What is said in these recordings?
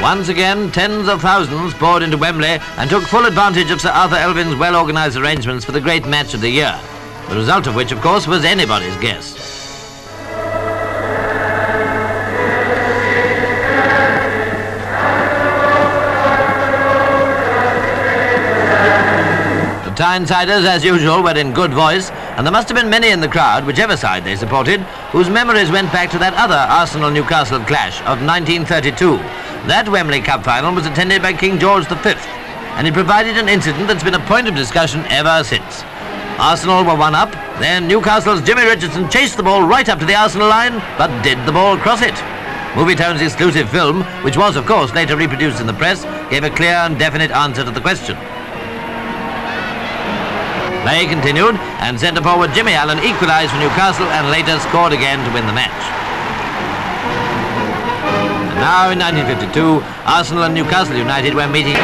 Once again, tens of thousands poured into Wembley and took full advantage of Sir Arthur Elvin's well-organised arrangements for the great match of the year, the result of which, of course, was anybody's guess. The Tynesiders, as usual, were in good voice, and there must have been many in the crowd, whichever side they supported, whose memories went back to that other Arsenal-Newcastle clash of 1932. That Wembley Cup final was attended by King George V, and it provided an incident that's been a point of discussion ever since. Arsenal were one up, then Newcastle's Jimmy Richardson chased the ball right up to the Arsenal line, but did the ball cross it? Movietone's exclusive film, which was, of course, later reproduced in the press, gave a clear and definite answer to the question. Play continued, and centre-forward Jimmy Allen equalised for Newcastle and later scored again to win the match. And now, in 1952, Arsenal and Newcastle United were meeting.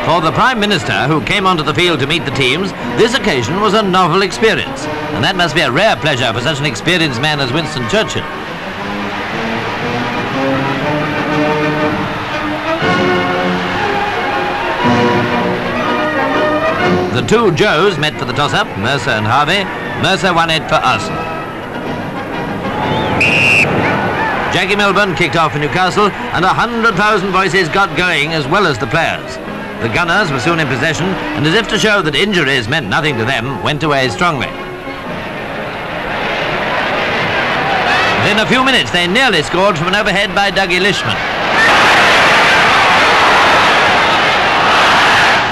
For the Prime Minister, who came onto the field to meet the teams, this occasion was a novel experience, and that must be a rare pleasure for such an experienced man as Winston Churchill. The two Joes met for the toss-up, Mercer and Harvey. Mercer won it for Arsenal. Jackie Milburn kicked off for Newcastle, and 100,000 voices got going as well as the players. The Gunners were soon in possession, and as if to show that injuries meant nothing to them, went away strongly. Within a few minutes, they nearly scored from an overhead by Dougie Lishman.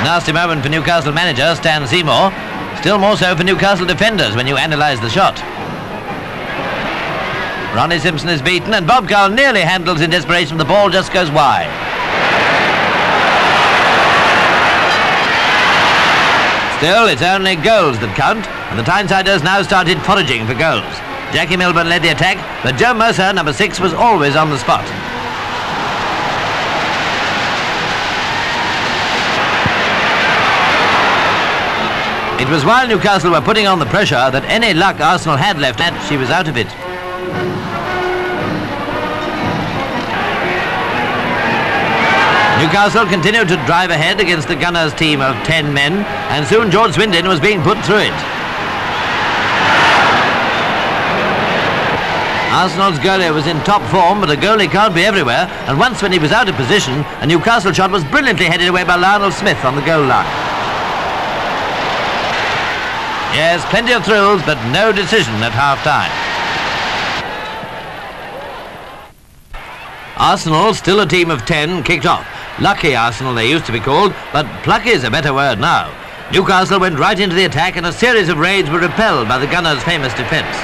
Nasty moment for Newcastle manager Stan Seymour. Still more so for Newcastle defenders when you analyse the shot. Ronnie Simpson is beaten, and Bob Carl nearly handles in desperation. The ball just goes wide. Still, it's only goals that count, and the Tynesiders now started foraging for goals. Jackie Milburn led the attack, but Joe Mercer, number 6, was always on the spot. It was while Newcastle were putting on the pressure that any luck Arsenal had left, and she was out of it. Newcastle continued to drive ahead against the Gunners' team of 10 men, and soon George Swindon was being put through it. Arsenal's goalie was in top form, but a goalie can't be everywhere, and once when he was out of position, a Newcastle shot was brilliantly headed away by Lionel Smith on the goal line. Yes, plenty of thrills, but no decision at half-time. Arsenal, still a team of 10, kicked off. Lucky Arsenal they used to be called, but plucky is a better word now. Newcastle went right into the attack, and a series of raids were repelled by the Gunners' famous defence.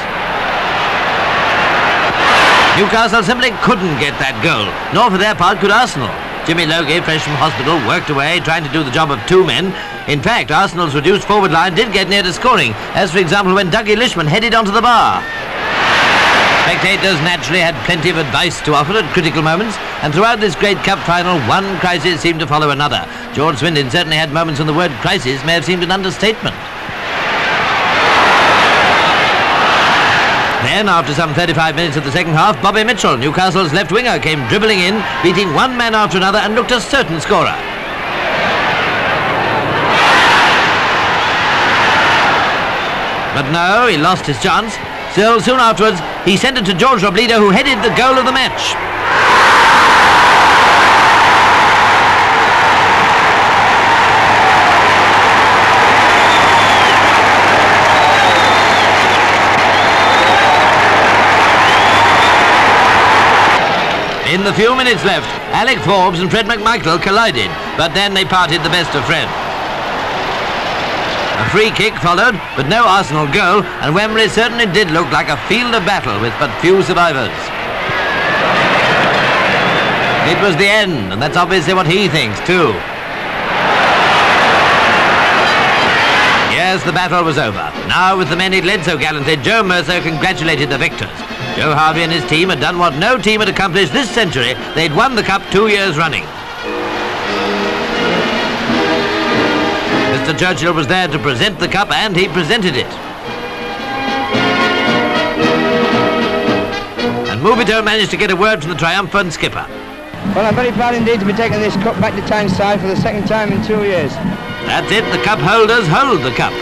Newcastle simply couldn't get that goal, nor for their part could Arsenal. Jimmy Logie, fresh from hospital, worked away, trying to do the job of 2 men. In fact, Arsenal's reduced forward line did get near to scoring, as for example when Dougie Lishman headed onto the bar. Spectators naturally had plenty of advice to offer at critical moments, and throughout this great cup final, one crisis seemed to follow another. George Swindon certainly had moments when the word crisis may have seemed an understatement. Then, after some 35 minutes of the second half, Bobby Mitchell, Newcastle's left winger, came dribbling in, beating one man after another and looked a certain scorer. But no, he lost his chance. Still, soon afterwards, he sent it to George Robledo, who headed the goal of the match. In the few minutes left, Alec Forbes and Fred McMichael collided, but then they parted the best of friends. A free kick followed, but no Arsenal goal, and Wembley certainly did look like a field of battle with but few survivors. It was the end, and that's obviously what he thinks too. Yes, the battle was over. Now, with the men he'd led so gallantly, Joe Mercer congratulated the victors. Joe Harvey and his team had done what no team had accomplished this century. They'd won the cup 2 years running. Mr. Churchill was there to present the cup, and he presented it. And Movietone managed to get a word from the triumphant skipper. Well, I'm very proud indeed to be taking this cup back to Tyneside for the second time in 2 years. That's it, the cup holders hold the cup.